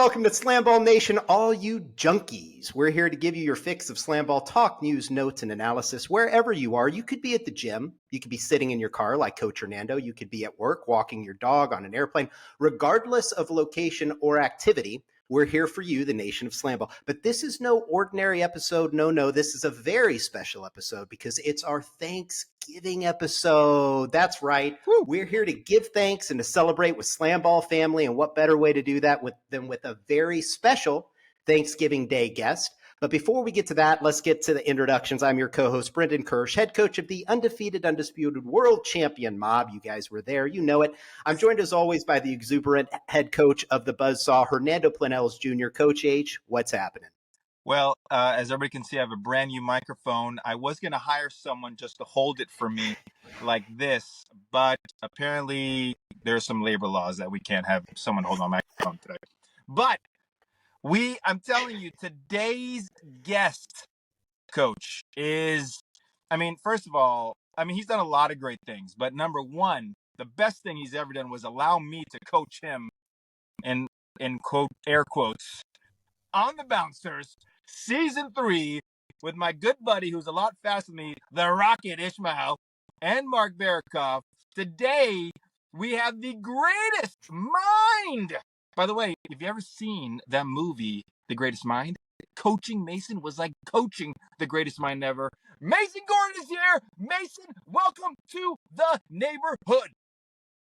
welcome to SlamBall Nation, all you junkies. We're here to give you your fix of SlamBall talk, news, notes, and analysis wherever you are. You could be at the gym. You could be sitting in your car like Coach Hernando. You could be at work, walking your dog, on an airplane. Regardless of location or activity, we're here for you, the nation of SlamBall. But this is no ordinary episode. No. This is a very special episode because it's our Thanksgiving episode. That's right. Woo. We're here to give thanks and to celebrate with SlamBall family. And what better way to do that than with a very special Thanksgiving Day guest. But before we get to that, let's get to the introductions. I'm your co-host, Brendan Kirsch, head coach of the undefeated, undisputed world champion Mob. You guys were there. You know it. I'm joined, as always, by the exuberant head coach of the Buzzsaw, Hernando Planells Jr. Coach H, what's happening? Well, as everybody can see, I have a brand new microphone. I was going to hire someone just to hold it for me like this, but apparently there's some labor laws that we can't have someone hold my microphone today. But I'm telling you, today's guest, Coach, is, first of all, he's done a lot of great things, but number one, the best thing he's ever done was allow me to coach him in quote, air quotes, on the Bouncers, season 3, with my good buddy who's a lot faster than me, the Rocket Ishmael, and Mark Barikoff. Today, we have the greatest mind. By the way, have you ever seen that movie, The Greatest Mind? Coaching Mason was like coaching the greatest mind ever. Mason Gordon is here. Mason, welcome to the neighborhood.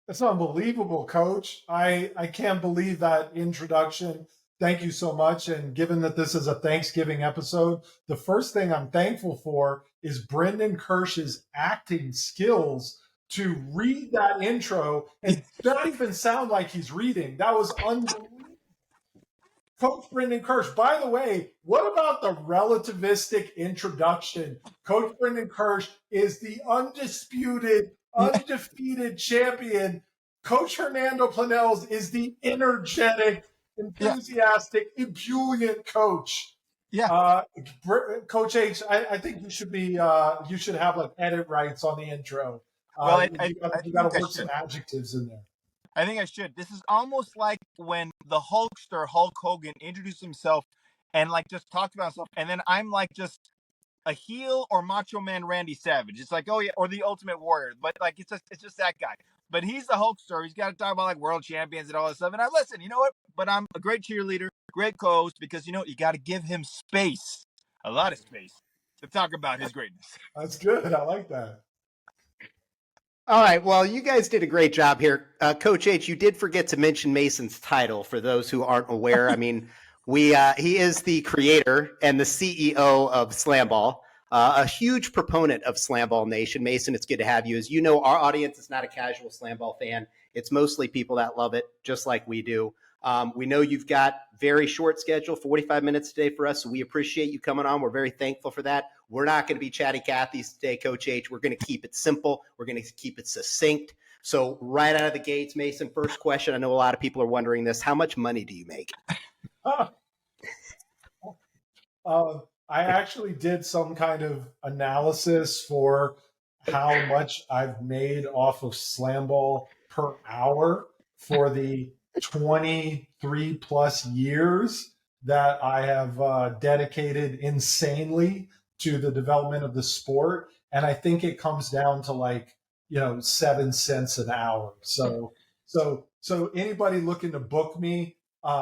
That's unbelievable, Coach. I can't believe that introduction. Thank you so much. And given that this is a Thanksgiving episode, the first thing I'm thankful for is Brendan Kirsch's acting skills to read that intro and not even sound like he's reading. That was unbelievable. Coach Brendan Kirsch, by the way, what about the relativistic introduction? Coach Brendan Kirsch is the undefeated champion. Coach Hernando Planells is the energetic, enthusiastic, ebullient coach. Yeah. Coach H, I think you should have like edit rights on the intro. Well, you got to put some adjectives in there. I think I should. This is almost like when the Hulkster Hulk Hogan introduced himself and like just talked about himself, and then I'm like just a heel or Macho Man Randy Savage. It's like, oh yeah, or the Ultimate Warrior, but like it's just that guy. But he's the Hulkster. He's got to talk about like world champions and all that stuff. And I listen, you know what? But I'm a great cheerleader, great co-host, because you got to give him space, a lot of space, to talk about his greatness. That's good. I like that. All right. Well, you guys did a great job here. Coach H, you did forget to mention Mason's title for those who aren't aware. He is the creator and the CEO of SlamBall, a huge proponent of SlamBall Nation. Mason, it's good to have you. As you know, our audience is not a casual SlamBall fan. It's mostly people that love it, just like we do. We know you've got very short schedule, 45 minutes today for us, so we appreciate you coming on. We're very thankful for that. We're not going to be chatty Cathy's today, Coach H. We're going to keep it simple. We're going to keep it succinct. So right out of the gates, Mason, first question. I know a lot of people are wondering this. How much money do you make? I actually did some kind of analysis for how much I've made off of SlamBall per hour for the 23 plus years that I have dedicated insanely to the development of the sport. And I think it comes down to 7 cents an hour. So anybody looking to book me,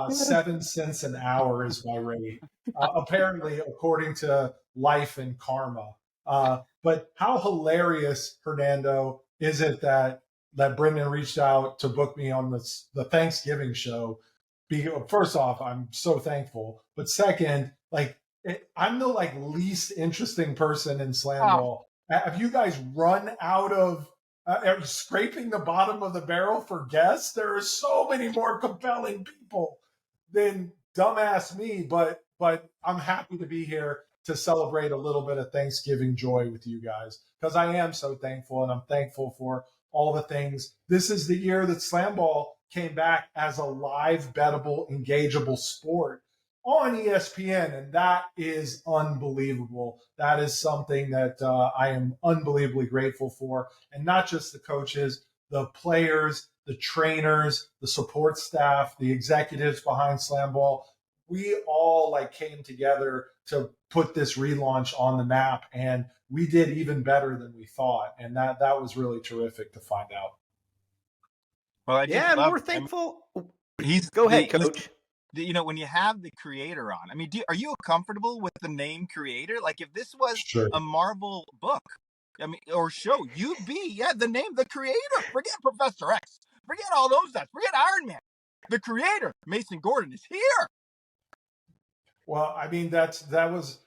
7 cents an hour is my rate, apparently, according to Life and Karma. But how hilarious, Hernando, is it that Brendan reached out to book me on the Thanksgiving show? First off, I'm so thankful. But second, I'm the least interesting person in SlamBall. Have you guys run out of are you scraping the bottom of the barrel for guests? There are so many more compelling people than dumbass me, but I'm happy to be here to celebrate a little bit of Thanksgiving joy with you guys, because I am so thankful, and I'm thankful for all the things. This is the year that SlamBall came back as a live, bettable, engageable sport on ESPN, and that is unbelievable. That is something that I am unbelievably grateful for, and not just the coaches, the players, the trainers, the support staff, the executives behind SlamBall, we all like came together to put this relaunch on the map, and we did even better than we thought, and that was really terrific to find out. Well, I just Yeah, and love we're it. I mean, thankful. he's Go ahead, he's Coach. when you have the creator on, I mean, are you comfortable with the name creator? Like, if this was Sure. a Marvel book, I mean, or show, you'd be, the name, the creator. Forget Professor X. Forget all those guys. Forget Iron Man. The creator, Mason Gordon, is here. Well, I mean, that was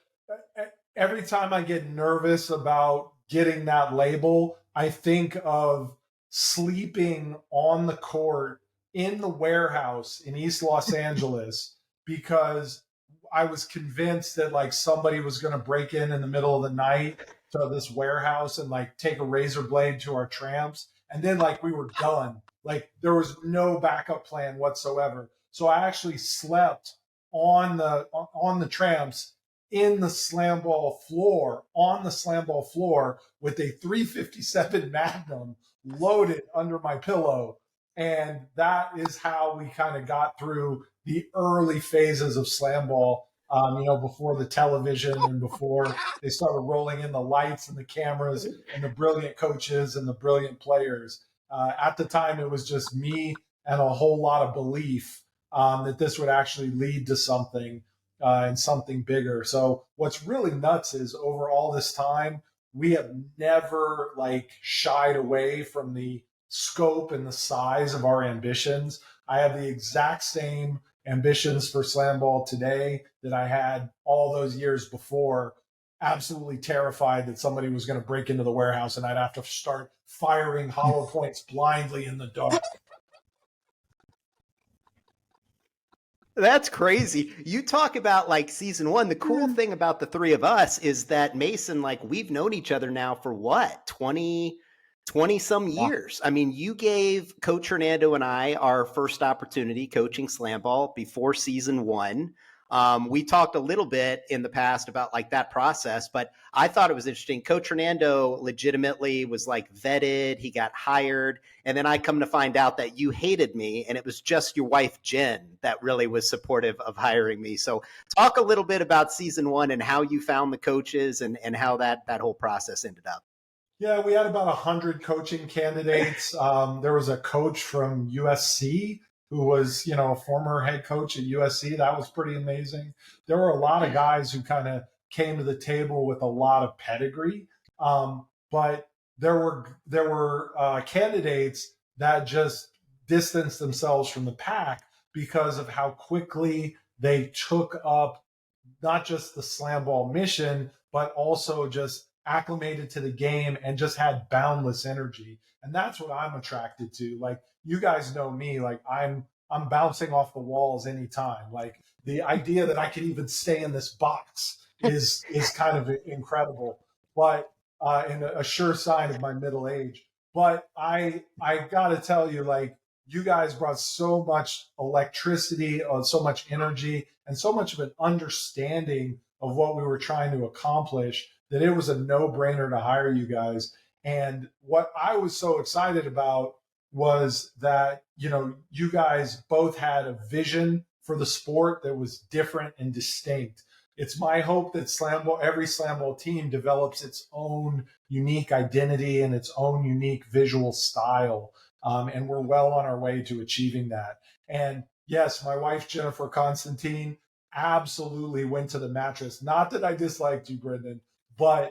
every time I get nervous about getting that label, I think of sleeping on the court in the warehouse in East Los Angeles because I was convinced that like somebody was going to break in the middle of the night to this warehouse and like take a razor blade to our tramps. And then like we were done. Like there was no backup plan whatsoever. So I actually slept on the tramps in the SlamBall floor, on the SlamBall floor with a 357 Magnum loaded under my pillow. And that is how we kind of got through the early phases of SlamBall, before the television and before they started rolling in the lights and the cameras and the brilliant coaches and the brilliant players. At the time, it was just me and a whole lot of belief that this would actually lead to something and something bigger. So what's really nuts is over all this time, we have never like shied away from the scope and the size of our ambitions. I have the exact same ambitions for SlamBall today that I had all those years before. Absolutely terrified that somebody was going to break into the warehouse and I'd have to start firing hollow points blindly in the dark. That's crazy. You talk about like season one. The cool thing about the three of us is that Mason, like we've known each other now for what, 20 some years. I mean, you gave Coach Hernando and I our first opportunity coaching SlamBall before season one. We talked a little bit in the past about like that process, but I thought it was interesting. Coach Hernando legitimately was like vetted. He got hired. And then I come to find out that you hated me and it was just your wife, Jen, that really was supportive of hiring me. So talk a little bit about season one and how you found the coaches and how that whole process ended up. Yeah, we had about 100 coaching candidates. There was a coach from USC who was, a former head coach at USC. That was pretty amazing. There were a lot of guys who kind of came to the table with a lot of pedigree, but there were candidates that just distanced themselves from the pack because of how quickly they took up not just the SlamBall mission, but also just acclimated to the game and just had boundless energy. And that's what I'm attracted to. Like, you guys know me, like I'm bouncing off the walls anytime. Like the idea that I can even stay in this box is kind of incredible, but and a sure sign of my middle age. But I got to tell you, like, you guys brought so much electricity, so much energy, and so much of an understanding of what we were trying to accomplish that it was a no-brainer to hire you guys. And what I was so excited about was that, you guys both had a vision for the sport that was different and distinct. It's my hope that every SlamBall team develops its own unique identity and its own unique visual style. And we're well on our way to achieving that. And yes, my wife, Jennifer Constantine, absolutely went to the mattress. Not that I disliked you, Brendan, but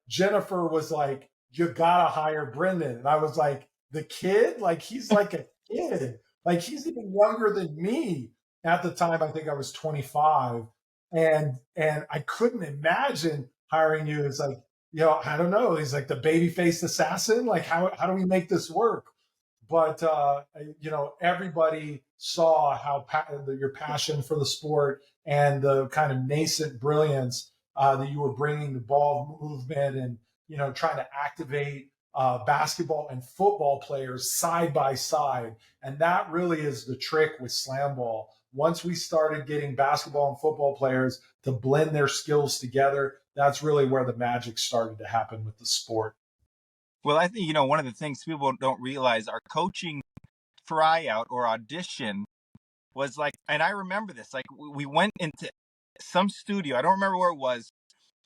Jennifer was like, you gotta hire Brendan. And I was like, the kid? Like, he's like a kid. Like, he's even younger than me. At the time, I think I was 25. And I couldn't imagine hiring you as like, I don't know. He's like the baby-faced assassin. Like, how do we make this work? But, everybody saw how your passion for the sport and the kind of nascent brilliance that you were bringing the ball movement and, trying to activate basketball and football players side by side. And that really is the trick with SlamBall. Once we started getting basketball and football players to blend their skills together, that's really where the magic started to happen with the sport. Well, I think, one of the things people don't realize, our coaching tryout or audition was like, and I remember this, like we went into some studio, I don't remember where it was,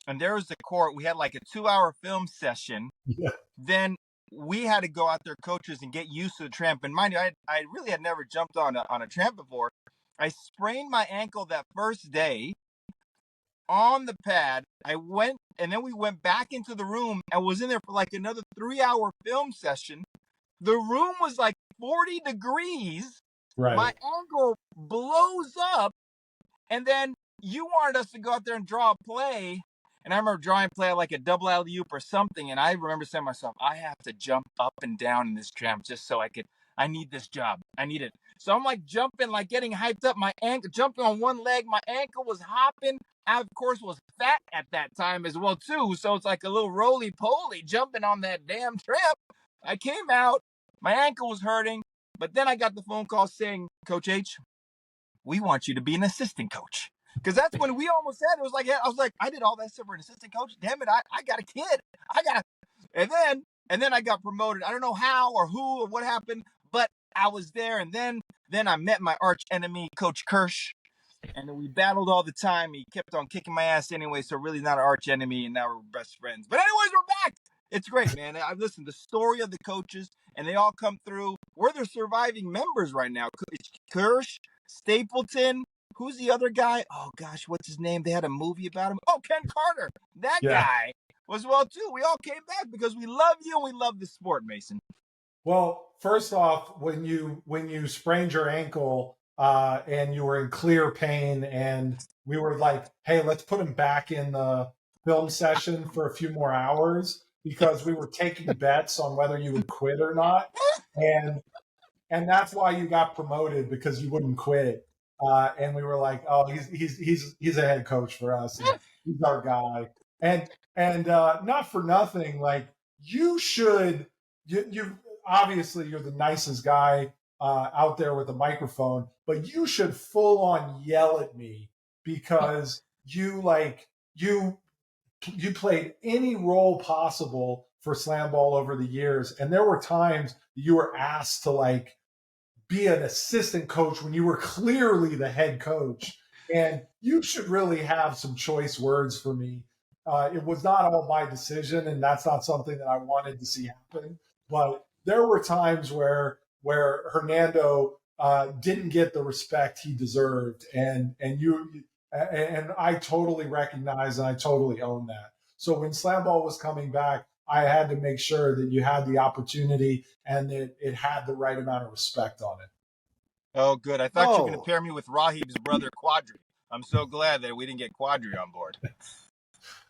and there was the court. We had like a 2-hour film session. Yeah. Then we had to go out there, coaches, and get used to the tramp. And mind you, I really had never jumped on a tramp before. I sprained my ankle that first day on the pad. I went, and then we went back into the room and was in there for like another 3-hour film session. The room was like 40 degrees. Right. My ankle blows up, and then you wanted us to go out there and draw a play. And I remember drawing play like a double alley-oop or something. And I remember saying to myself, I have to jump up and down in this tramp just so I need this job. I need it. So I'm like jumping, like getting hyped up. My ankle, jumping on one leg. My ankle was hopping. I, of course, was fat at that time as well, too. So it's like a little roly-poly jumping on that damn tramp. I came out. My ankle was hurting. But then I got the phone call saying, Coach H, we want you to be an assistant coach. Because that's when we almost had it. Was like, I was like, I did all that stuff for an assistant coach. Damn it, I got a kid. And then I got promoted. I don't know how or who or what happened, but I was there. And then I met my arch enemy, Coach Kirsch. And we battled all the time. He kept on kicking my ass anyway, so really not an arch enemy, and now we're best friends. But anyways, we're back. It's great, man. I've listened to the story of the coaches, and they all come through. We're the surviving members right now. Kirsch, Stapleton. Who's the other guy? Oh, gosh, what's his name? They had a movie about him. Oh, Ken Carter. That guy was well, too. We all came back because we love you and we love the sport, Mason. Well, first off, when you sprained your ankle and you were in clear pain, and we were like, hey, let's put him back in the film session for a few more hours because we were taking bets on whether you would quit or not. And that's why you got promoted, because you wouldn't quit. And we were like, oh, he's a head coach for us. And he's our guy. And not for nothing, like you obviously you're the nicest guy out there with a microphone, but you should full on yell at me because you played any role possible for SlamBall over the years. And there were times you were asked to be an assistant coach when you were clearly the head coach. And you should really have some choice words for me. It was not all my decision, and that's not something that I wanted to see happen. But there were times where Hernando didn't get the respect he deserved, and I totally recognize and I totally own that. So when SlamBall was coming back, I had to make sure that you had the opportunity and that it had the right amount of respect on it. Oh, good. I thought you were going to pair me with Rahib's brother, Quadri. I'm so glad that we didn't get Quadri on board.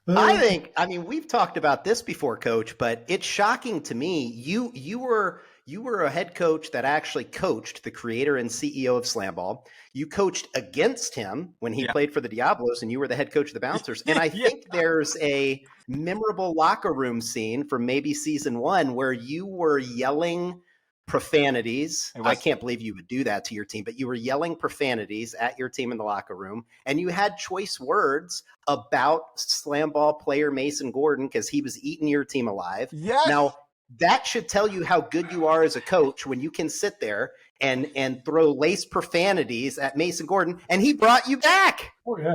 I mean, we've talked about this before, Coach, but it's shocking to me. You were a head coach that actually coached the creator and CEO of SlamBall. You coached against him when he played for the Diablos, and you were the head coach of the Bouncers. And I think there's a memorable locker room scene from maybe season 1 where you were yelling profanities. I can't believe you would do that to your team, but you were yelling profanities at your team in the locker room, and you had choice words about SlamBall player Mason Gordon because he was eating your team alive. Yes. Now, that should tell you how good you are as a coach when you can sit there and throw laced profanities at Mason Gordon, and he brought you back. Oh yeah.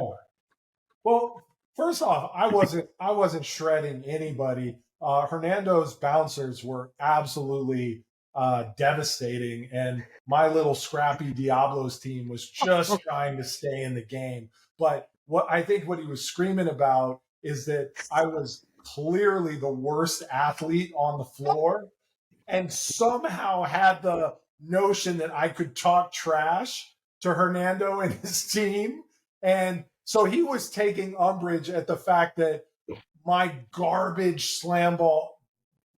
Well, first off, I wasn't shredding anybody. Hernando's bouncers were absolutely devastating, and my little scrappy Diablos team was just trying to stay in the game. But what he was screaming about is that I was clearly the worst athlete on the floor and somehow had the notion that I could talk trash to Hernando and his team. And so he was taking umbrage at the fact that my garbage SlamBall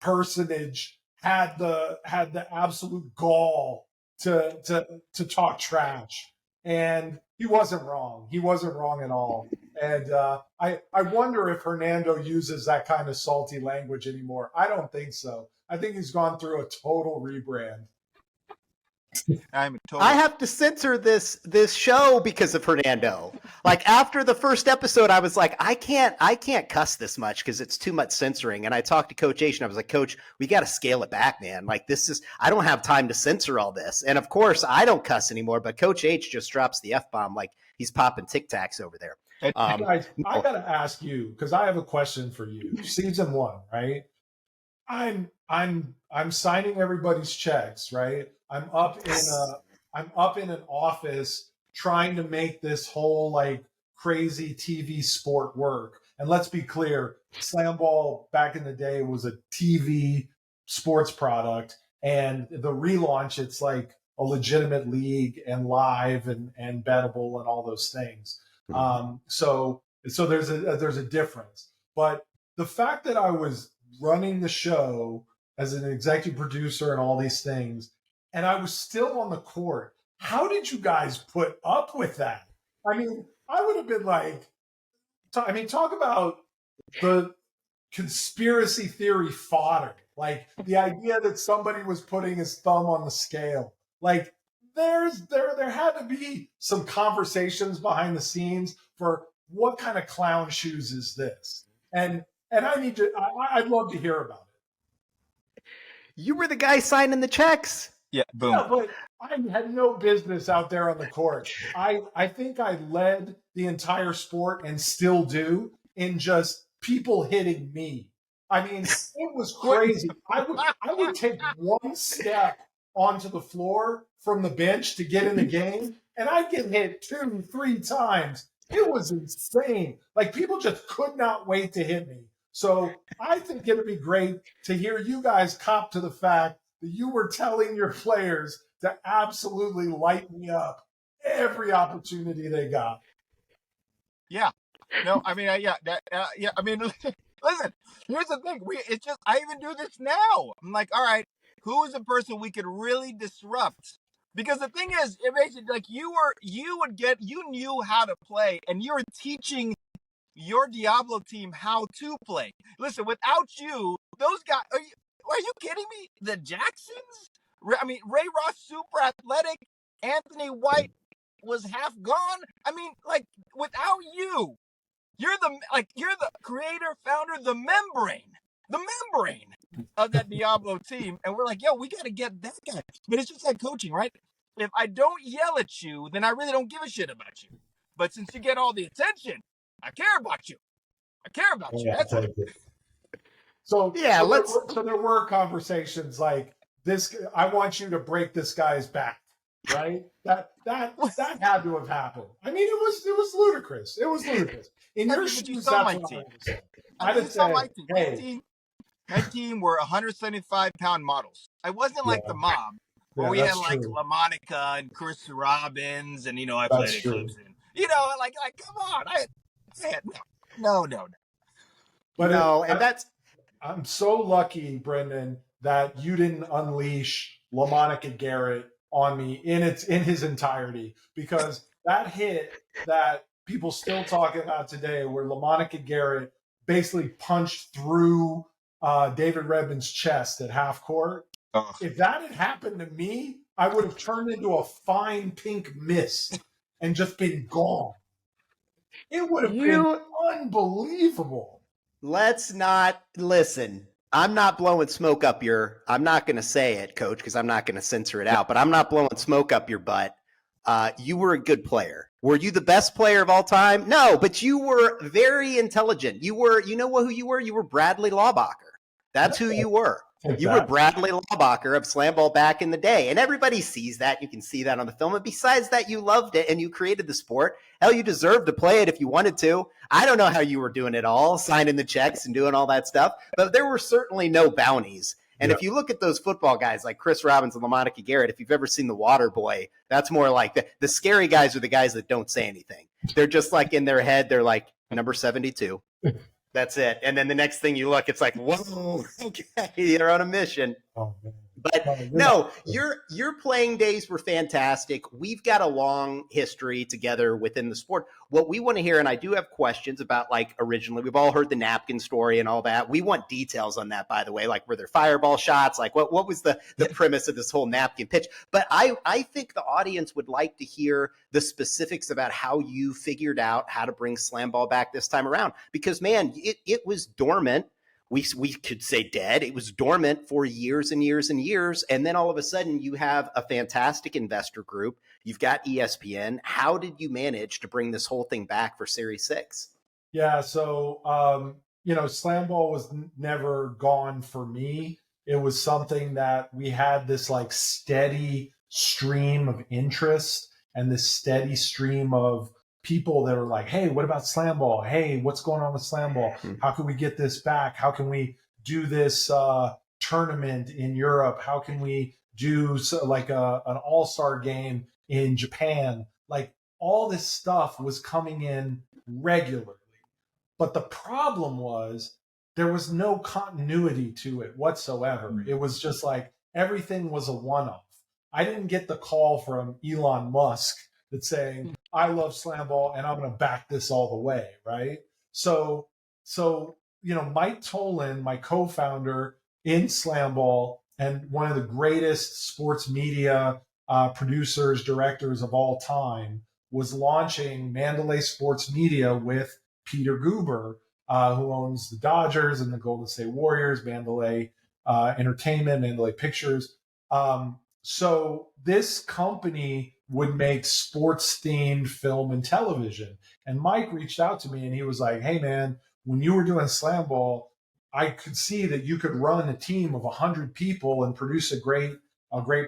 personage had the absolute gall to talk trash. And he wasn't wrong. He wasn't wrong at all. And I wonder if Hernando uses that kind of salty language anymore. I don't think so. I think he's gone through a total rebrand. I'm a total. I have to censor this show because of Hernando. Like after the first episode, I was like, I can't cuss this much because it's too much censoring. And I talked to Coach H and I was like, Coach, we got to scale it back, man. Like I don't have time to censor all this. And of course, I don't cuss anymore, but Coach H just drops the F-bomb like he's popping Tic Tacs over there. Guys, I got to ask you because I have a question for you. Season 1, right? I'm signing everybody's checks, right? I'm up in an office trying to make this whole like crazy TV sport work. And let's be clear, SlamBall back in the day was a TV sports product, and the relaunch, it's like a legitimate league and live and bettable and all those things. So there's a difference. But the fact that I was running the show as an executive producer and all these things, and I was still on the court. How did you guys put up with that? I mean, I would have been like, talk about the conspiracy theory fodder. Like the idea that somebody was putting his thumb on the scale. Like there had to be some conversations behind the scenes for what kind of clown shoes is this? And I'd love to hear about it. You were the guy signing the checks. Yeah, boom. Yeah, but I had no business out there on the court. I think I led the entire sport and still do in just people hitting me. I mean, it was crazy. I would take one step onto the floor from the bench to get in the game, and I'd get hit 2-3 times. It was insane. Like people just could not wait to hit me. So I think it'd be great to hear you guys cop to the fact that you were telling your players to absolutely light me up every opportunity they got. Yeah. No, I mean, yeah. I mean, listen, here's the thing. I even do this now. I'm like, all right, who is a person we could really disrupt? Because the thing is, it makes it like you knew how to play, and you were teaching your Diablo team how to play. Listen, without you, those guys, are you kidding me? The Jacksons? I mean, Ray Ross, super athletic. Anthony White was half gone. I mean, like, without you, you're the creator, founder, the membrane of that Diablo team. And we're like, yo, we got to get that guy. But it's just like coaching, right? If I don't yell at you, then I really don't give a shit about you. But since you get all the attention, I care about you. That's it. So yeah, so there were conversations like this. I want you to break this guy's back, right? That had to have happened. I mean, it was ludicrous. It was ludicrous. In your shoes, that's what I would say. I'd have said, hey, my team were 175-pound models. I wasn't like the mob where we had like LaMonica and Chris Robbins, and I played at Clemson. Like come on, no. But and I'm so lucky, Brendan, that you didn't unleash LaMonica Garrett on me in his entirety, because that hit that people still talking about today, where LaMonica Garrett basically punched through David Redmond's chest at half court. If that had happened to me, I would have turned into a fine pink mist and just been gone. It would have been unbelievable. Let's not listen. I'm not blowing smoke up I'm not going to say it, Coach, because I'm not going to censor it out, but I'm not blowing smoke up your butt. You were a good player. Were you the best player of all time? No, but you were very intelligent. You know who you were? You were Bradley Laubacher. That's who you were. You were Bradley Laubacher of SlamBall back in the day. And everybody sees that. You can see that on the film. And besides that, you loved it and you created the sport. Hell, you deserved to play it if you wanted to. I don't know how you were doing it all, signing the checks and doing all that stuff. But there were certainly no bounties. And if you look at those football guys like Chris Robbins and LaMonica Garrett, if you've ever seen The Water Boy, that's more like the scary guys are the guys that don't say anything. They're just like in their head, they're like number 72. That's it. And then the next thing you look, it's like, whoa, okay, you're on a mission. Oh, man. But No, you're not. no, your playing days were fantastic. We've got a long history together within the sport. What we want to hear, and I do have questions about, like, originally, we've all heard the napkin story and all that. We want details on that, by the way. Like, were there fireball shots? Like, what was the premise of this whole napkin pitch? But I think the audience would like to hear the specifics about how you figured out how to bring SlamBall back this time around. Because, man, it was dormant. We could say dead. It was dormant for years and years and years. And then all of a sudden you have a fantastic investor group. You've got ESPN. How did you manage to bring this whole thing back for Series 6? Yeah. So, SlamBall was never gone for me. It was something that we had this like steady stream of interest and this steady stream of people that are like, hey, what about SlamBall? Hey, what's going on with SlamBall? How can we get this back? How can we do this tournament in Europe? How can we do like an all-star game in Japan? Like, all this stuff was coming in regularly. But the problem was there was no continuity to it whatsoever. It was just like everything was a one-off. I didn't get the call from Elon Musk that's saying, I love SlamBall and I'm going to back this all the way, right? So Mike Tolan, my co-founder in SlamBall and one of the greatest sports media producers, directors of all time, was launching Mandalay Sports Media with Peter Guber, who owns the Dodgers and the Golden State Warriors, Mandalay Entertainment, Mandalay Pictures. So this company would make sports-themed film and television. And Mike reached out to me and he was like, hey, man, when you were doing SlamBall, I could see that you could run a team of 100 people and produce a great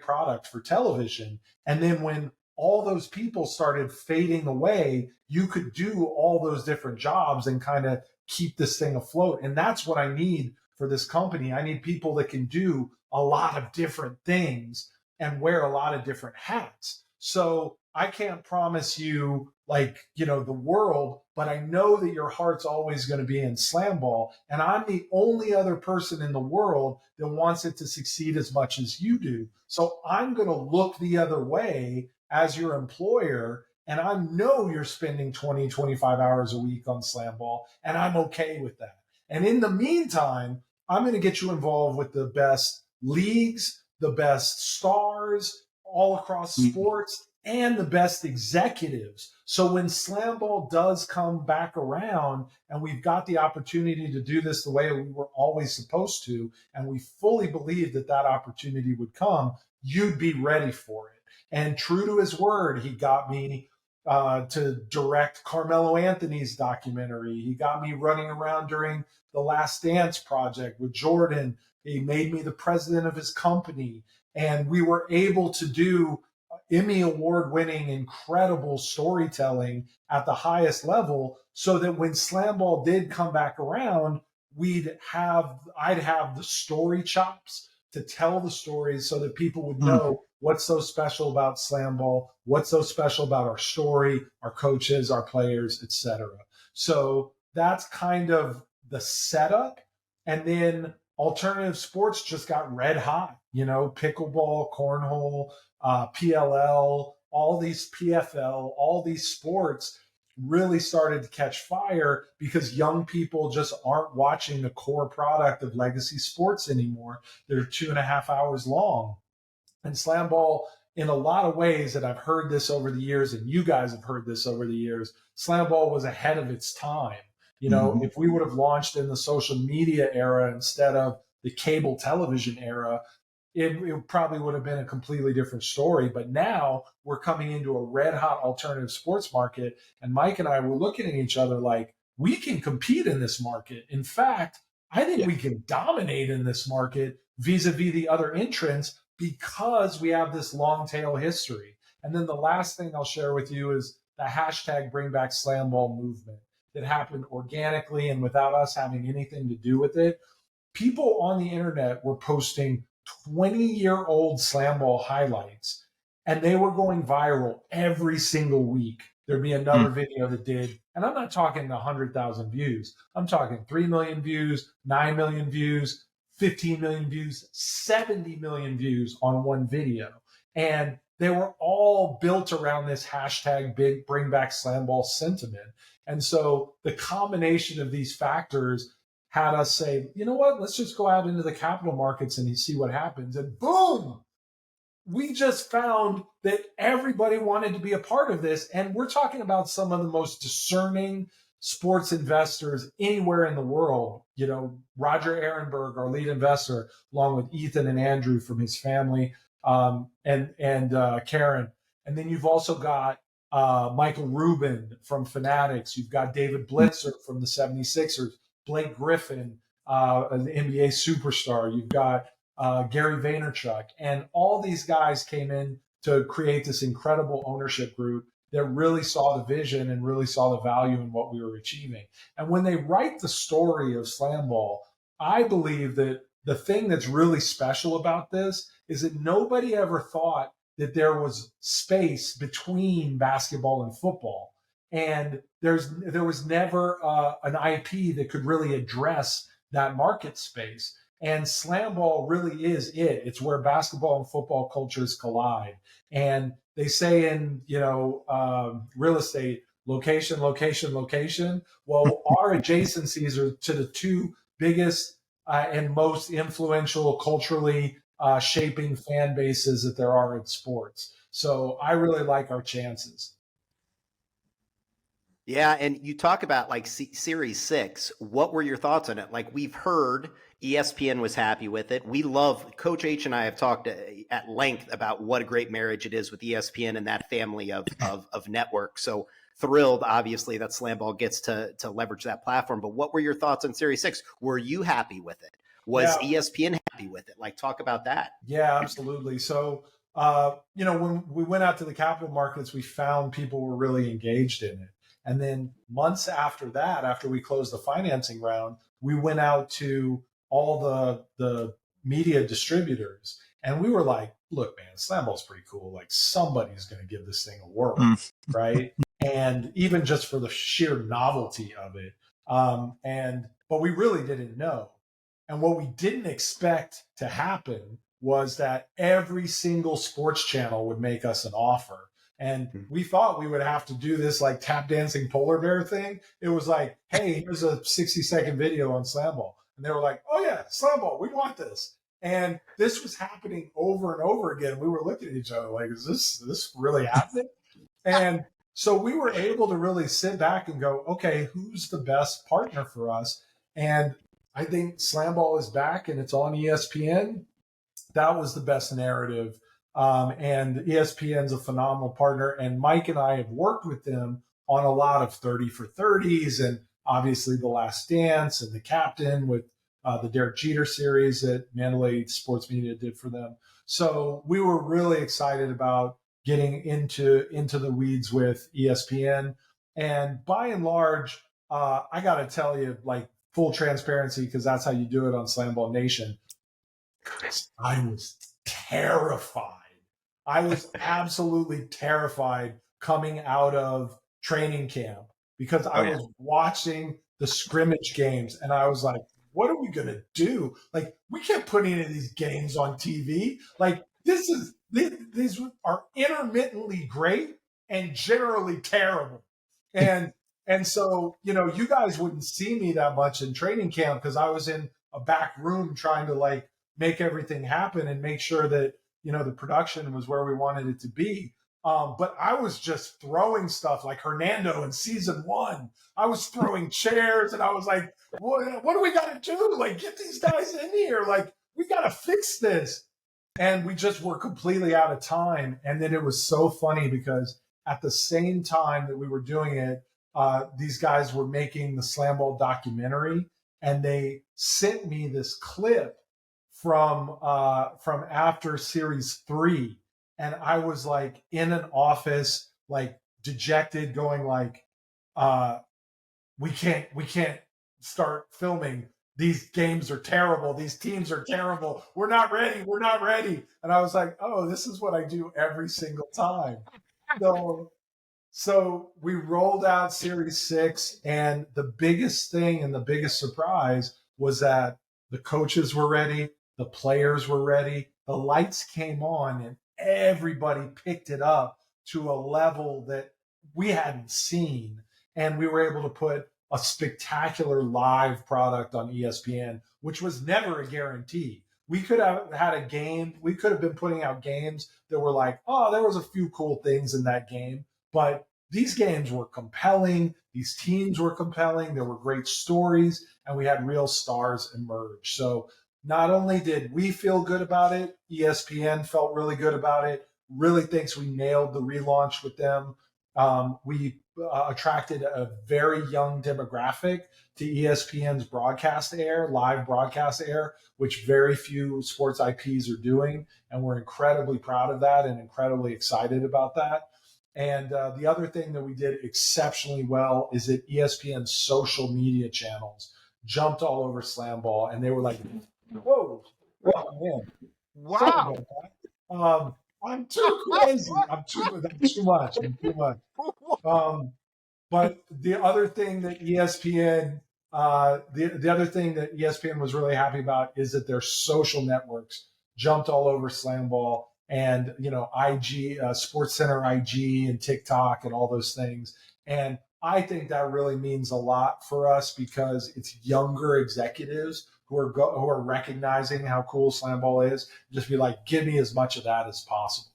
product for television. And then when all those people started fading away, you could do all those different jobs and kind of keep this thing afloat. And that's what I need for this company. I need people that can do a lot of different things and wear a lot of different hats. So I can't promise you the world, but I know that your heart's always going to be in SlamBall. And I'm the only other person in the world that wants it to succeed as much as you do. So I'm going to look the other way as your employer. And I know you're spending 20, 25 hours a week on SlamBall, and I'm okay with that. And in the meantime, I'm going to get you involved with the best leagues, the best stars all across sports, and the best executives. So when SlamBall does come back around and we've got the opportunity to do this the way we were always supposed to, and we fully believe that opportunity would come, you'd be ready for it. And true to his word, he got me to direct Carmelo Anthony's documentary. He got me running around during the Last Dance project with Jordan. He made me the president of his company. And we were able to do Emmy award-winning, incredible storytelling at the highest level, so that when SlamBall did come back around, I'd have the story chops to tell the stories so that people would know what's so special about SlamBall, what's so special about our story, our coaches, our players, etc. So that's kind of the setup. And then alternative sports just got red hot, pickleball, cornhole, PLL, all these PFL, all these sports really started to catch fire because young people just aren't watching the core product of legacy sports anymore. They're 2.5 hours long. And SlamBall, in a lot of ways that I've heard this over the years, and you guys have heard this over the years, SlamBall was ahead of its time. If we would have launched in the social media era instead of the cable television era, it probably would have been a completely different story. But now we're coming into a red hot alternative sports market. And Mike and I were looking at each other like, we can compete in this market. In fact, I think we can dominate in this market vis-a-vis the other entrants because we have this long tail history. And then the last thing I'll share with you is the hashtag Bring Back SlamBall movement that happened organically and without us having anything to do with it. People on the internet were posting 20-year-old SlamBall highlights, and they were going viral every single week. There'd be another video that did, and I'm not talking 100,000 views. I'm talking 3 million views, 9 million views, 15 million views, 70 million views on one video. And they were all built around this hashtag big bring back SlamBall sentiment. And so the combination of these factors had us say, you know what, let's just go out into the capital markets and see what happens. And boom, we just found that everybody wanted to be a part of this. And we're talking about some of the most discerning sports investors anywhere in the world. You know, Roger Ehrenberg, our lead investor, along with Ethan and Andrew from his family, and Karen. And then you've also got Michael Rubin from Fanatics. You've got David Blitzer from the 76ers, Blake Griffin, an NBA superstar. You've got Gary Vaynerchuk, and all these guys came in to create this incredible ownership group that really saw the vision and really saw the value in what we were achieving. And when they write the story of SlamBall, I believe that the thing that's really special about this is that nobody ever thought that there was space between basketball and football. And there was never an IP that could really address that market space. And SlamBall really is it. It's where basketball and football cultures collide. And they say in, real estate, location, location, location. Well, our adjacencies are to the two biggest and most influential culturally shaping fan bases that there are in sports. So I really like our chances. Yeah, and you talk about like Series 6. What were your thoughts on it? Like, we've heard ESPN was happy with it. We love, Coach H and I have talked at length about what a great marriage it is with ESPN and that family of networks. So thrilled, obviously, that SlamBall gets to leverage that platform. But what were your thoughts on Series 6? Were you happy with it? Was ESPN happy with it? Like, talk about that. Yeah, absolutely. So, when we went out to the capital markets, we found people were really engaged in it. And then months after that, after we closed the financing round, we went out to all the media distributors. And we were like, look, man, SlamBall's pretty cool. Like, somebody's going to give this thing a whirl, right? And even just for the sheer novelty of it. But we really didn't know. And what we didn't expect to happen was that every single sports channel would make us an offer. And we thought we would have to do this like tap dancing polar bear thing. It was like, hey, here's a 60-second video on SlamBall. And they were like, oh yeah, SlamBall, we want this. And this was happening over and over again. We were looking at each other like, is this really happening? And so we were able to really sit back and go, okay, who's the best partner for us? And I think SlamBall is back and it's on ESPN. That was the best narrative. And ESPN's a phenomenal partner. And Mike and I have worked with them on a lot of 30 for 30s and obviously The Last Dance and The Captain with the Derek Jeter series that Mandalay Sports Media did for them. So we were really excited about getting into the weeds with ESPN. And by and large, I got to tell you, like, full transparency, because that's how you do it on SlamBall Nation. I was terrified. I was absolutely terrified coming out of training camp because I was watching the scrimmage games and I was like, what are we going to do? Like, we can't put any of these games on TV. Like, these are intermittently great and generally terrible. And so, you guys wouldn't see me that much in training camp because I was in a back room trying to like make everything happen and make sure that, the production was where we wanted it to be. But I was just throwing stuff like Hernando in season 1. I was throwing chairs and I was like, what do we got to do? Like, get these guys in here. Like, we got to fix this. And we just were completely out of time. And then it was so funny because at the same time that we were doing it, these guys were making the SlamBall documentary, and they sent me this clip from after Series 3, and I was like in an office, like dejected, going like, we can't start filming. These games are terrible. These teams are terrible. We're not ready. And I was like, oh, this is what I do every single time. So we rolled out Series 6, and the biggest thing and the biggest surprise was that The coaches were ready. The players were ready. The lights came on and everybody picked it up to a level that we hadn't seen. And we were able to put a spectacular live product on ESPN, which was never a guarantee. We could have had a game. We could have been putting out games that were like, oh, there was a few cool things in that game. But these games were compelling. These teams were compelling. There were great stories, and we had real stars emerge. So not only did we feel good about it, ESPN felt really good about it. Really thinks we nailed the relaunch with them. We attracted a very young demographic to ESPN's broadcast air, live broadcast air, which very few sports IPs are doing. And we're incredibly proud of that and incredibly excited about that. And the other thing that we did exceptionally well is that ESPN's social media channels jumped all over SlamBall, and they were like, whoa, oh, man. Wow. Sorry about that. I'm too crazy. That's too much. I'm too much. But the other thing that ESPN, the other thing that ESPN was really happy about is that their social networks jumped all over SlamBall, and IG, SportsCenter IG, and TikTok, and all those things. And I think that really means a lot for us because it's younger executives who are recognizing how cool SlamBall is. Just be like, give me as much of that as possible.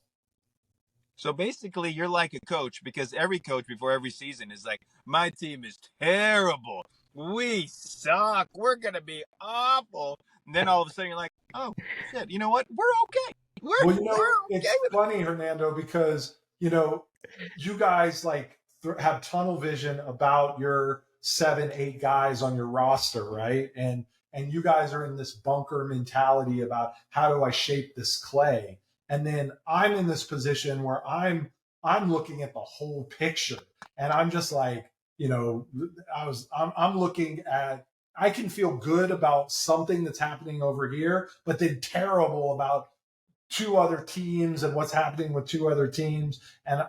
So basically, you're like a coach, because every coach before every season is like, my team is terrible. We suck. We're going to be awful. And then all of a sudden you're like, oh, shit, you know what? We're okay. We're okay it's with funny, Hernando, because, you guys have tunnel vision about your 7-8 guys on your roster, right? And you guys are in this bunker mentality about how do I shape this clay? And then I'm in this position where I'm looking at the whole picture, and I'm just like, I'm looking at, I can feel good about something that's happening over here, but then terrible about two other teams and what's happening with two other teams. And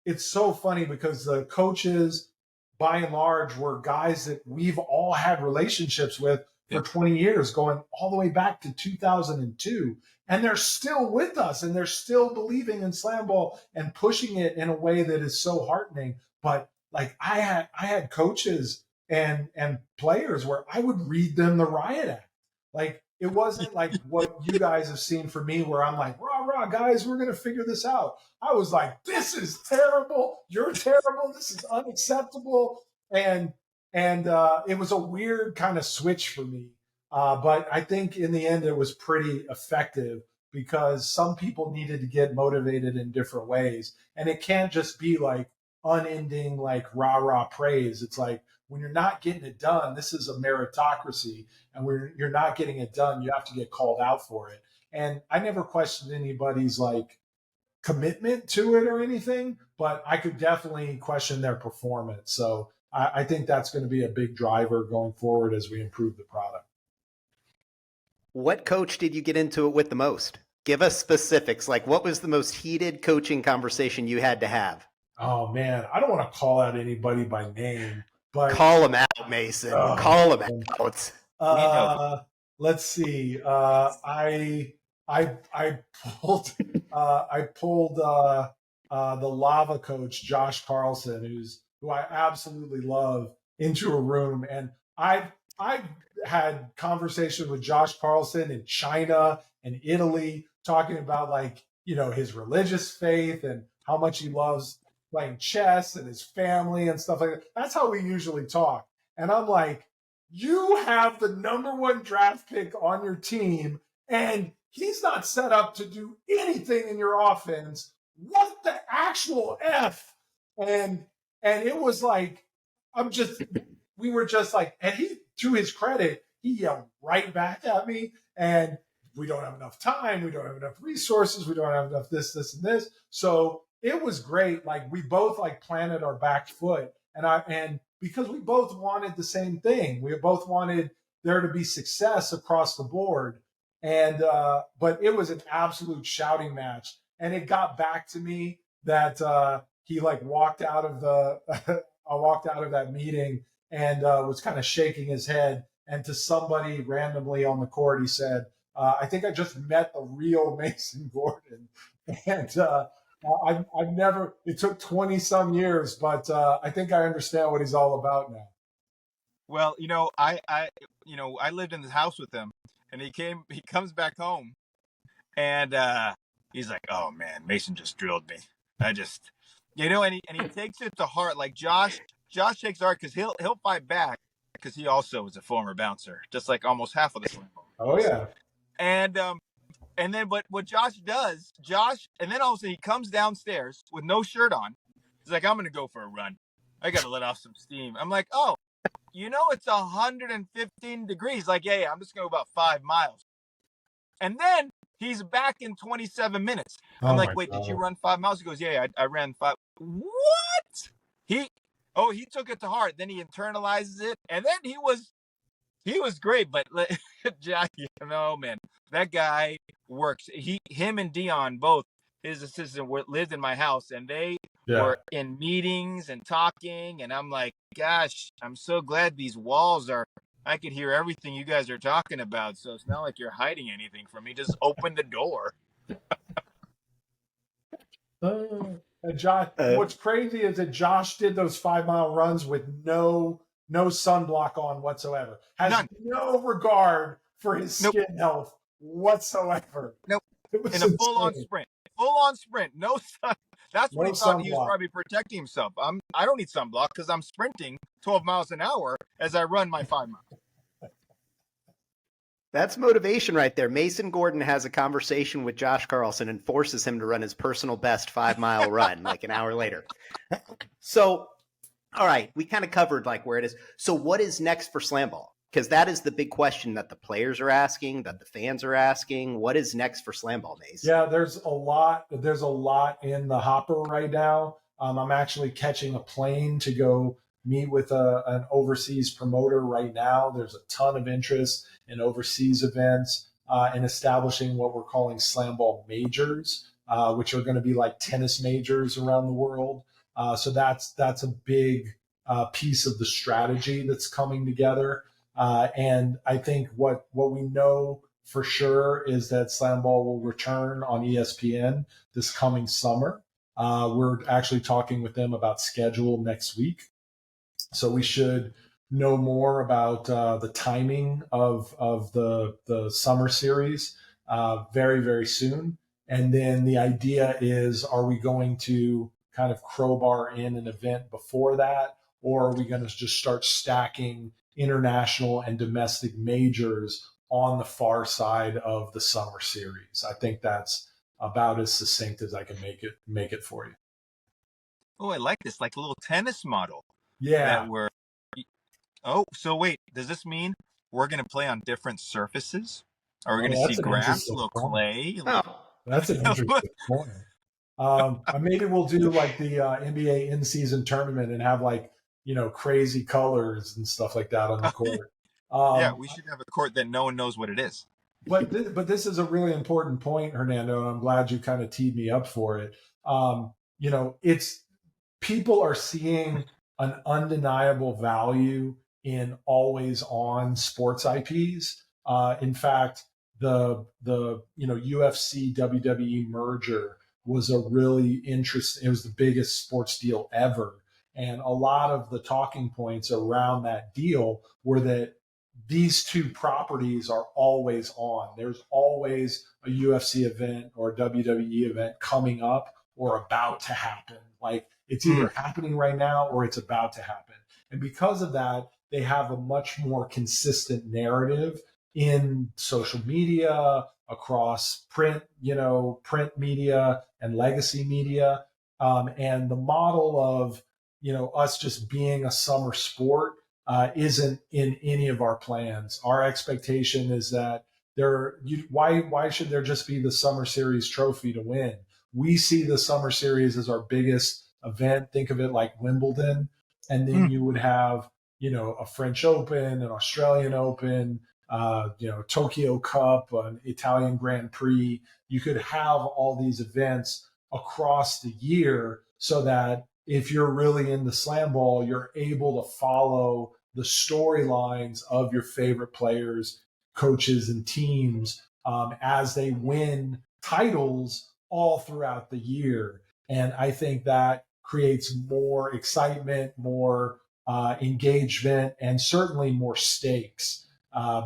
it's so funny because the coaches, by and large, were guys that we've all had relationships with for 20 years, going all the way back to 2002. And they're still with us, and they're still believing in SlamBall and pushing it in a way that is so heartening. But I had coaches and players where I would read them the riot act. It wasn't like what you guys have seen for me, where I'm like, rah, rah, guys, we're going to figure this out. I was like, this is terrible. You're terrible. This is unacceptable. And it was a weird kind of switch for me. But I think in the end, it was pretty effective because some people needed to get motivated in different ways. And it can't just be like unending, rah, rah praise. It's like, when you're not getting it done, this is a meritocracy. And when you're not getting it done, you have to get called out for it. And I never questioned anybody's commitment to it or anything, but I could definitely question their performance. So I think that's going to be a big driver going forward as we improve the product. What coach did you get into it with the most? Give us specifics. What was the most heated coaching conversation you had to have? Oh, man, I don't want to call out anybody by name, but call them out, Mason. Call them out. Let's see. I pulled the lava coach, Josh Carlson, who I absolutely love, into a room, and I've had conversation with Josh Carlson in China and Italy, talking about his religious faith and how much he loves playing chess and his family and stuff like that. That's how we usually talk. And I'm like, you have the #1 draft pick on your team, and he's not set up to do anything in your offense. What the actual F? And it was like, we were just like, and he, to his credit, he yelled right back at me, and we don't have enough time. We don't have enough resources. We don't have enough this, and this. So it was great. We both planted our back foot, and because we both wanted the same thing. We both wanted there to be success across the board. And but it was an absolute shouting match. And it got back to me that he walked out of the I walked out of that meeting and was kind of shaking his head. And to somebody randomly on the court, he said, I think I just met the real Mason Gordon. And I've never, it took 20 some years, but I think I understand what he's all about now. Well, I lived in this house with him, and he comes back home, and he's like, "Oh man, Mason just drilled me. I just, and he takes it to heart. Like Josh takes heart because he'll fight back because he also is a former bouncer, just like almost half of the SlamBall. Oh yeah, and then what Josh does, and then all of a sudden he comes downstairs with no shirt on. He's like, "I'm gonna go for a run. I gotta let off some steam." I'm like, "Oh, it's 115 degrees. Like, yeah, I'm just going to go about 5 miles." And then he's back in 27 minutes. I'm like, "Wait, did you run 5 miles?" He goes, "Yeah, I ran 5." What? He took it to heart. Then he internalizes it. And then he was great. But Jack, man, that guy works. Him and Dion, both his assistant, lived in my house, and they were in meetings and talking, and I'm like, gosh, I'm so glad these walls I could hear everything you guys are talking about, so it's not like you're hiding anything from me. Just open the door. And Josh, what's crazy is that Josh did those 5-mile runs with no sunblock on whatsoever. Has None. No regard for his skin health whatsoever. Nope. In a full-on sprint. No sun. That's what he thought. He was probably protecting himself. I don't need sunblock because I'm sprinting 12 miles an hour as I run my 5 miles. That's motivation right there. Mason Gordon has a conversation with Josh Carlson and forces him to run his personal best 5-mile run like an hour later. So, all right, we kind of covered like where it is. So what is next for SlamBall? Because that is the big question that the players are asking, that the fans are asking. What is next for SlamBall, Mace? Yeah, there's a lot in the hopper right now. I'm actually catching a plane to go meet with an overseas promoter right now. There's a ton of interest in overseas events and establishing what we're calling SlamBall majors, which are going to be like tennis majors around the world. So that's a big piece of the strategy that's coming together. And I think what we know for sure is that SlamBall will return on ESPN this coming summer. We're actually talking with them about schedule next week. So we should know more about the timing of the summer series very, very soon. And then the idea is, are we going to kind of crowbar in an event before that? Or are we going to just start stacking international and domestic majors on the far side of the summer series? I think that's about as succinct as I can make it for you. Oh, I like this, like a little tennis model. Yeah. So wait, does this mean we're going to play on different surfaces? Are we going to see grass, a little clay? That's an interesting point. Maybe we'll do like the NBA in-season tournament and have like, crazy colors and stuff like that on the court. Yeah, we should have a court that no one knows what it is. But this is a really important point, Hernando, and I'm glad you kind of teed me up for it. It's people are seeing an undeniable value in always on sports IPs. In fact, the UFC WWE merger was a really interesting. It was the biggest sports deal ever. And a lot of the talking points around that deal were that these two properties are always on. There's always a UFC event or a WWE event coming up or about to happen. Like it's either happening right now or it's about to happen. And because of that, they have a much more consistent narrative in social media, across print media and legacy media. And the model of, us just being a summer sport isn't in any of our plans. Our expectation is that why should there just be the Summer Series trophy to win? We see the Summer Series as our biggest event. Think of it like Wimbledon. And then you would have, a French Open, an Australian Open, Tokyo Cup, an Italian Grand Prix. You could have all these events across the year so that if you're really into SlamBall, you're able to follow the storylines of your favorite players, coaches, and teams as they win titles all throughout the year. And I think that creates more excitement, more engagement, and certainly more stakes.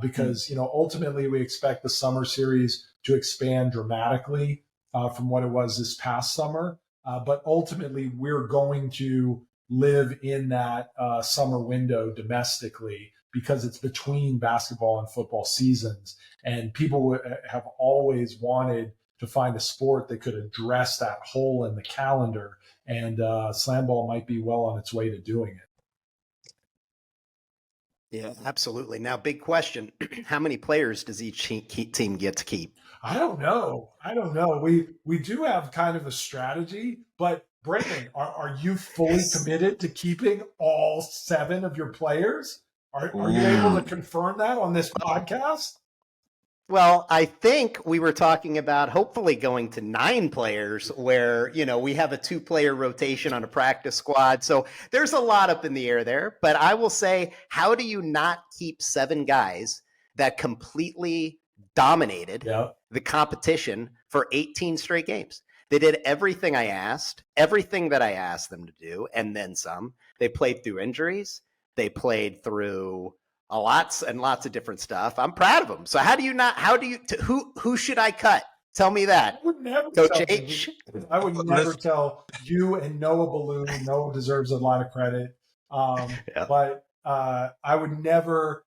Because ultimately we expect the summer series to expand dramatically from what it was this past summer. But ultimately, we're going to live in that summer window domestically because it's between basketball and football seasons. And people have always wanted to find a sport that could address that hole in the calendar. And SlamBall might be well on its way to doing it. Yeah, absolutely. Now, big question. How many players does each team get to keep? I don't know. We do have kind of a strategy, but Brendan, are you fully committed to keeping all 7 of your players? Are you able to confirm that on this podcast? Well, I think we were talking about hopefully going to 9 players where, we have a 2-player rotation on a practice squad. So there's a lot up in the air there. But I will say, how do you not keep 7 guys that completely dominated the competition for 18 straight games? They did everything I asked, everything that I asked them to do, and then some. They played through injuries. They played through lots and lots of different stuff. I'm proud of them. So who should I cut? Tell me that. I would never Coach H. I would never tell you and Noah Balloon. Noah deserves a lot of credit. But I would never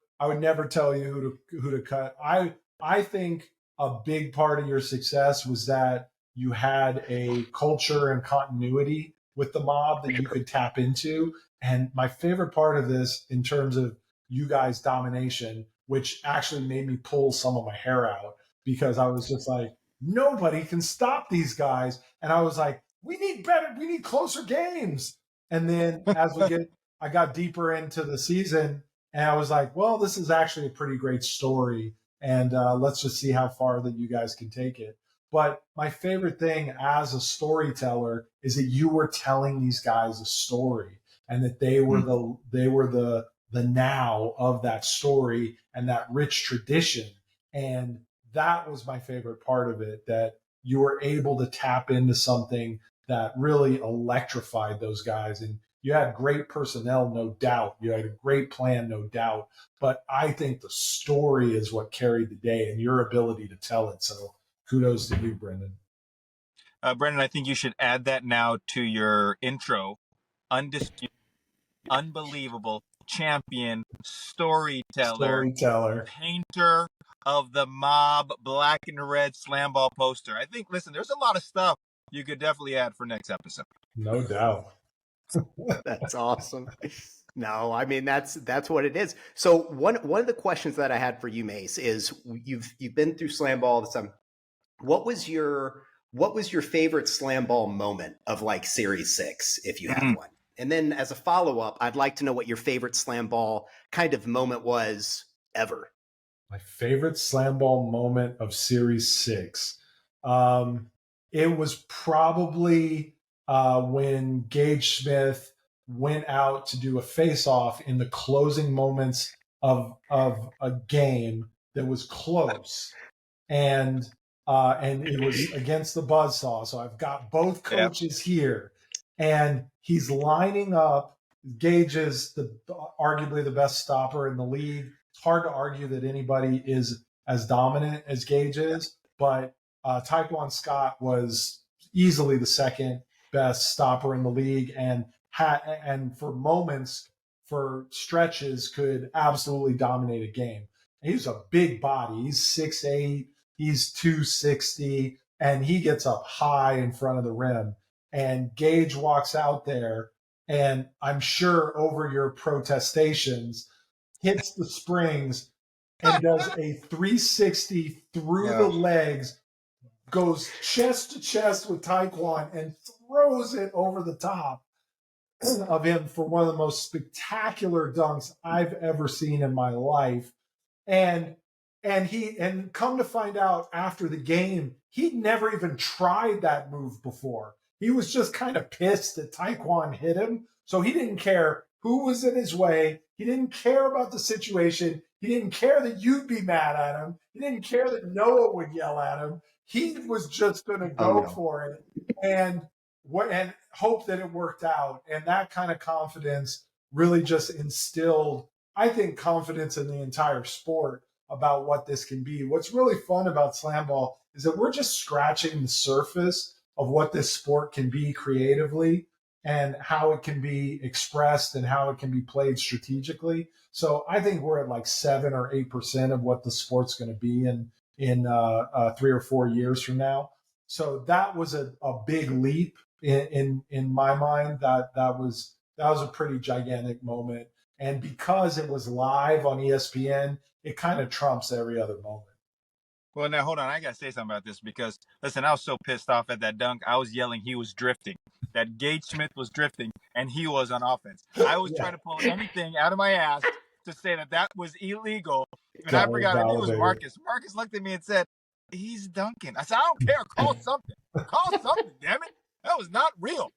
tell you who to cut. I think a big part of your success was that you had a culture and continuity with the mob that you could tap into. And my favorite part of this, in terms of you guys' domination, which actually made me pull some of my hair out because I was just like, nobody can stop these guys. And I was like, we need closer games. And then I got deeper into the season and I was like, well, this is actually a pretty great story. And let's just see how far that you guys can take it. But my favorite thing as a storyteller is that you were telling these guys a story and that they were the now of that story and that rich tradition. And that was my favorite part of it, that you were able to tap into something that really electrified those guys. And you had great personnel, no doubt. You had a great plan, no doubt. But I think the story is what carried the day and your ability to tell it. So kudos to you, Brendan. Brendan, I think you should add that now to your intro. Undisputed, unbelievable, champion, storyteller, painter of the mob, black and red SlamBall poster. I think, listen, there's a lot of stuff you could definitely add for next episode. No doubt. That's awesome. No, I mean that's what it is. So one of the questions that I had for you, Mace, is you've been through SlamBall all the time. What was your favorite SlamBall moment of like Series 6, if you have one? And then as a follow-up, I'd like to know what your favorite SlamBall kind of moment was ever. My favorite SlamBall moment of Series 6. It was probably when Gage Smith went out to do a face-off in the closing moments of a game that was close. And it was against the Buzzsaw. So I've got both coaches here. And he's lining up. Gage is arguably the best stopper in the league. It's hard to argue that anybody is as dominant as Gage is, but Taekwon Scott was easily the second best stopper in the league, and for moments, for stretches, could absolutely dominate a game. And he's a big body. He's 6'8", he's 260, and he gets up high in front of the rim. And Gage walks out there, and I'm sure over your protestations, hits the springs and does a 360 through the legs, goes chest to chest with Taekwon and throws it over the top of him for one of the most spectacular dunks I've ever seen in my life. And come to find out after the game, he'd never even tried that move before. He was just kind of pissed that Taekwon hit him. So he didn't care who was in his way. He didn't care about the situation. He didn't care that you'd be mad at him. He didn't care that Noah would yell at him. He was just going to go for it and hope that it worked out. And that kind of confidence really just instilled, I think, confidence in the entire sport about what this can be. What's really fun about SlamBall is that we're just scratching the surface of what this sport can be creatively and how it can be expressed and how it can be played strategically. So I think we're at like 7 or 8% of what the sport's going to be in 3 or 4 years from now. So that was a big leap in my mind. That was a pretty gigantic moment. And because it was live on ESPN, it kind of trumps every other moment. Well, now hold on. I gotta say something about this because listen, I was so pissed off at that dunk. I was yelling he was drifting. That Gage Smith was drifting, and he was on offense. I was trying to pull anything out of my ass to say that was illegal, and I forgot. I think it was Marcus. Marcus looked at me and said, "He's dunking." I said, "I don't care. Call something. Call something. Damn it! That was not real."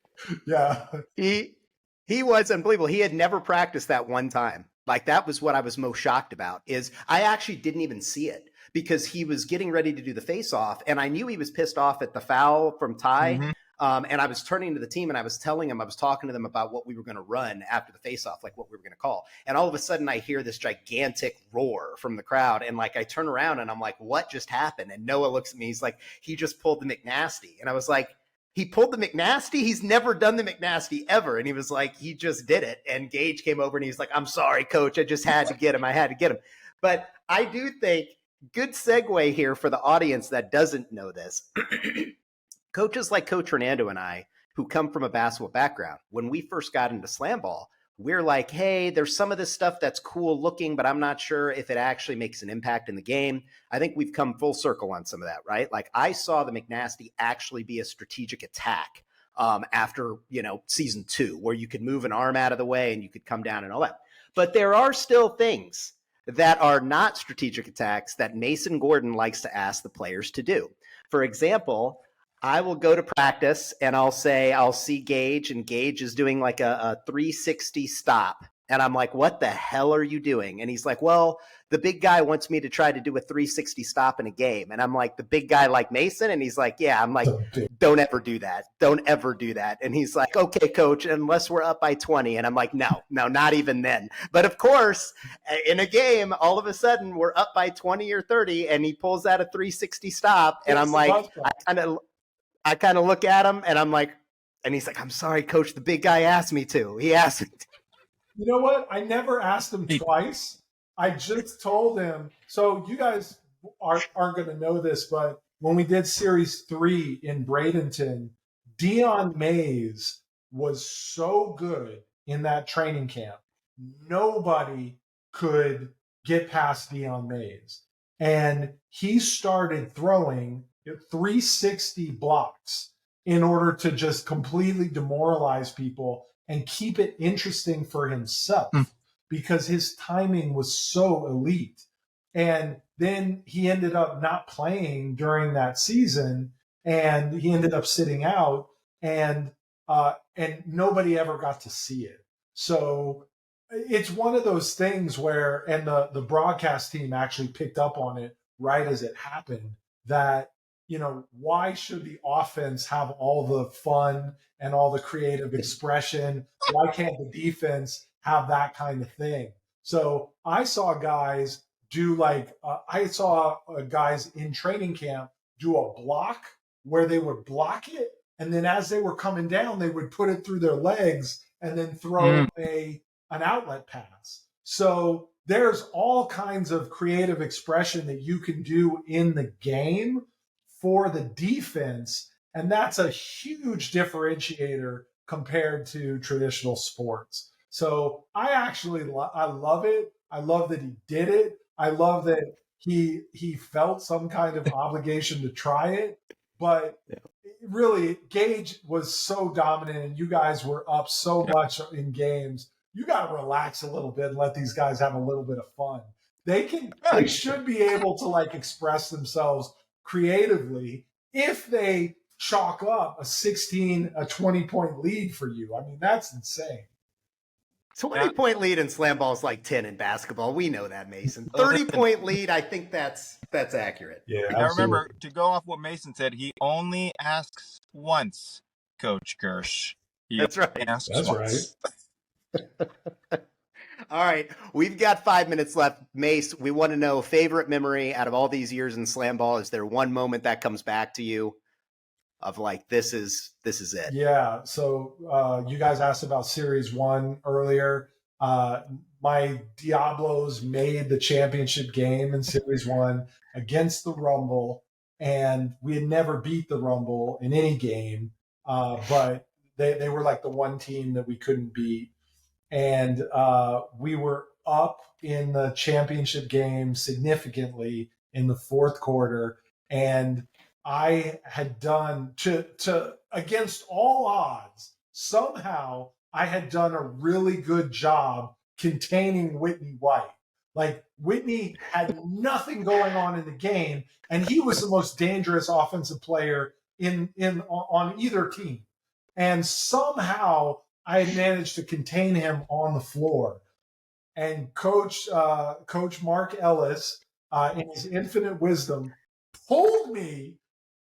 Yeah. He was unbelievable. He had never practiced that one time. Like, that was what I was most shocked about, is I actually didn't even see it because he was getting ready to do the face-off, and I knew he was pissed off at the foul from Ty. Mm-hmm. And I was turning to the team and I was telling him, I was talking to them about what we were going to run after the face-off, like what we were going to call. And all of a sudden I hear this gigantic roar from the crowd. And like, I turn around and I'm like, what just happened? And Noah looks at me. He's like, he just pulled the McNasty. And I was like, he pulled the McNasty? He's never done the McNasty ever. And he was like, he just did it. And Gage came over and he's like, I'm sorry, coach. I just had to get him. I had to get him. But I do think, good segue here for the audience that doesn't know this. Coaches like Coach Hernando and I, who come from a basketball background, when we first got into SlamBall, we're like, hey, there's some of this stuff that's cool looking, but I'm not sure if it actually makes an impact in the game. I think we've come full circle on some of that, right? Like, I saw the McNasty actually be a strategic attack after, season 2, where you could move an arm out of the way and you could come down and all that. But there are still things that are not strategic attacks that Mason Gordon likes to ask the players to do. For example, I will go to practice and I'll see Gage, and Gage is doing like a 360 stop. And I'm like, what the hell are you doing? And he's like, well, the big guy wants me to try to do a 360 stop in a game. And I'm like, the big guy like Mason? And he's like, yeah. I'm like, don't ever do that. Don't ever do that. And he's like, okay, coach, unless we're up by 20. And I'm like, no, not even then. But of course, in a game, all of a sudden we're up by 20 or 30 and he pulls out a 360 stop. And I'm like, I kind of look at him and I'm like, and he's like, I'm sorry, coach, the big guy asked me to. He asked me to. You know what? I never asked him twice. I just told him. So you guys aren't going to know this, but when we did Series 3 in Bradenton, Dion Mays was so good in that training camp. Nobody could get past Dion Mays. And he started throwing 360 blocks in order to just completely demoralize people and keep it interesting for himself because his timing was so elite. And then he ended up not playing during that season, and he ended up sitting out, and nobody ever got to see it. So it's one of those things where, and the broadcast team actually picked up on it right as it happened, that why should the offense have all the fun and all the creative expression? Why can't the defense have that kind of thing? So I saw guys do guys in training camp do a block where they would block it, and then as they were coming down, they would put it through their legs and then throw an outlet pass. So there's all kinds of creative expression that you can do in the game for the defense, and that's a huge differentiator compared to traditional sports. So I love it. I love that he did it. I love that he felt some kind of obligation to try it. But really, Gage was so dominant, and you guys were up so much in games. You got to relax a little bit and let these guys have a little bit of fun. They should be able to express themselves creatively if they chalk up a 20-point lead for you. I mean, that's insane. 20-point lead in slam ball is like 10 in basketball. We know that, Mason. 30-point lead, I think that's accurate. Yeah, Now absolutely. remember, to go off what Mason said, he only asks once, Coach Kirsch. He That's right. asks That's once. right. All right, we've got 5 minutes left. Mace, we want to know favorite memory out of all these years in slam ball. Is there one moment that comes back to you of like, this is it? Yeah. So you guys asked about Series 1 earlier. My Diablos made the championship game in Series 1 against the Rumble, and we had never beat the Rumble in any game, but they were like the one team that we couldn't beat. And we were up in the championship game significantly in the fourth quarter. And I had done to against all odds, somehow I had done a really good job containing Whitney White. Like Whitney had nothing going on in the game, and he was the most dangerous offensive player in on either team. And somehow I had managed to contain him on the floor. And Coach Mark Ellis, in his infinite wisdom, pulled me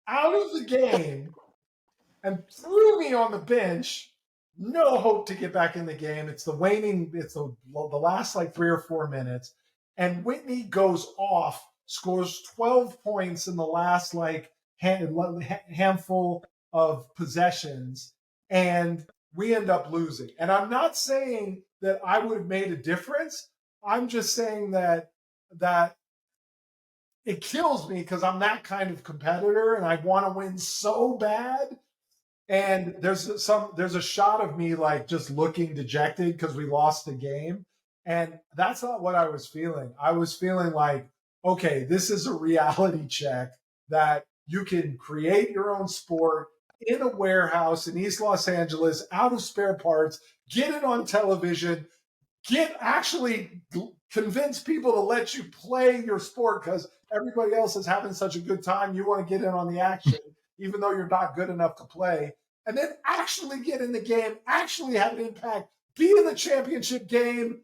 out of the game and threw me on the bench. No hope to get back in the game. It's the last like 3 or 4 minutes. And Whitney goes off, scores 12 points in the last like handful of possessions. And we end up losing. And I'm not saying that I would have made a difference. I'm just saying that it kills me because I'm that kind of competitor and I want to win so bad. And there's a shot of me like just looking dejected because we lost the game. And that's not what I was feeling. I was feeling like, okay, this is a reality check that you can create your own sport in a warehouse in East Los Angeles, out of spare parts, get it on television, actually convince people to let you play your sport because everybody else is having such a good time. You want to get in on the action, even though you're not good enough to play. And then actually get in the game, actually have an impact, be in the championship game,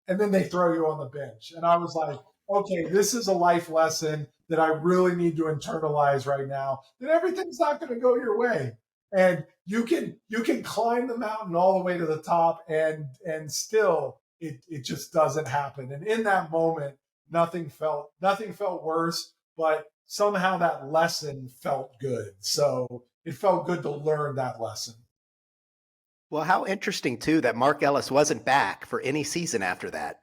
and then they throw you on the bench. And I was like, okay, this is a life lesson that I really need to internalize right now, that everything's not going to go your way. And you can climb the mountain all the way to the top and still it just doesn't happen. And in that moment, nothing felt worse, but somehow that lesson felt good. So it felt good to learn that lesson. Well, how interesting too that Mark Ellis wasn't back for any season after that.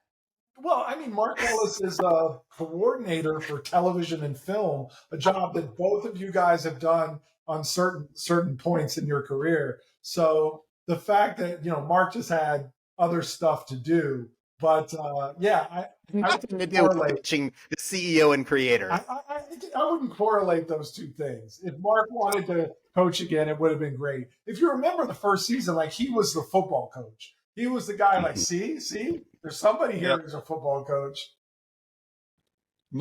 Well, I mean, Mark Ellis is a coordinator for television and film, a job that both of you guys have done on certain points in your career. So the fact that, Mark just had other stuff to do, but I Nothing to do with pitching the CEO and creator. I wouldn't correlate those two things. If Mark wanted to coach again, it would have been great. If you remember the first season, like he was the football coach. He was the guy like, see, there's somebody here who's a football coach.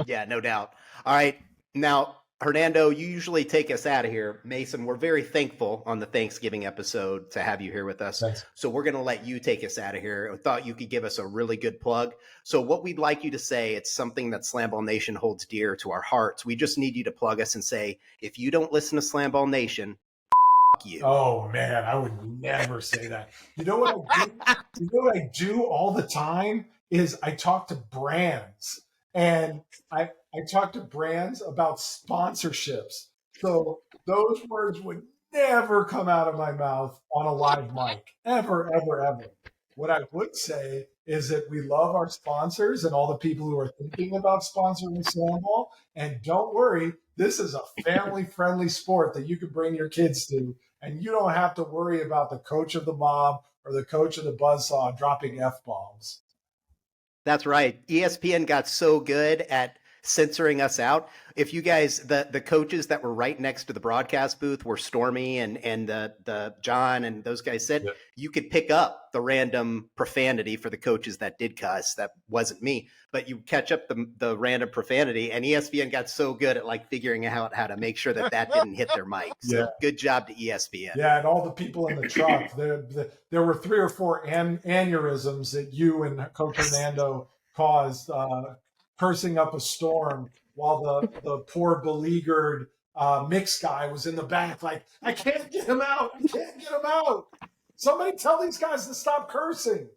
Yeah, no doubt. All right. Now, Hernando, you usually take us out of here. Mason, we're very thankful on the Thanksgiving episode to have you here with us. Thanks. So we're going to let you take us out of here. I thought you could give us a really good plug. So what we'd like you to say, it's something that SlamBall Nation holds dear to our hearts. We just need you to plug us and say, if you don't listen to SlamBall Nation, you. Oh man, I would never say that. You know what I do? You know what I do all the time is I talk to brands, and I talk to brands about sponsorships. So those words would never come out of my mouth on a live mic, ever, ever, ever. What I would say is that we love our sponsors and all the people who are thinking about sponsoring SlamBall. And don't worry, this is a family-friendly sport that you can bring your kids to, and you don't have to worry about the coach of the mob or the coach of the buzzsaw dropping F-bombs. That's right. ESPN got so good at censoring us out. If you guys, the coaches that were right next to the broadcast booth were Stormy and the John and those guys said, Yeah. you could pick up the random profanity for the coaches that did cuss. That wasn't me, but you catch up the random profanity, and ESPN got so good at like figuring out how to make sure that didn't hit their mic. So good job to ESPN. Yeah, and all the people in the truck, there were 3 or 4 aneurysms that you and Coach Hernando caused, cursing up a storm while the poor beleaguered mix guy was in the back like, I can't get him out. I can't get him out. Somebody tell these guys to stop cursing.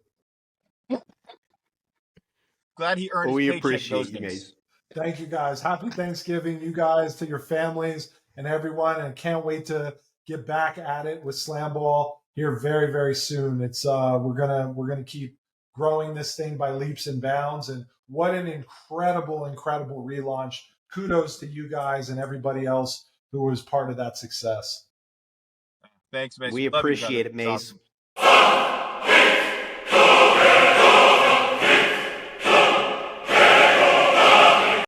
Glad he earned his we paycheck appreciate those you days. guys. Thank you, guys. Happy Thanksgiving, you guys, to your families and everyone, and can't wait to get back at it with SlamBall here very, very soon. It's we're gonna keep growing this thing by leaps and bounds, and what an incredible relaunch. Kudos to you guys and everybody else who was part of that success. Thanks, Mace. We Love you, appreciate brother. it, It's Mace. awesome.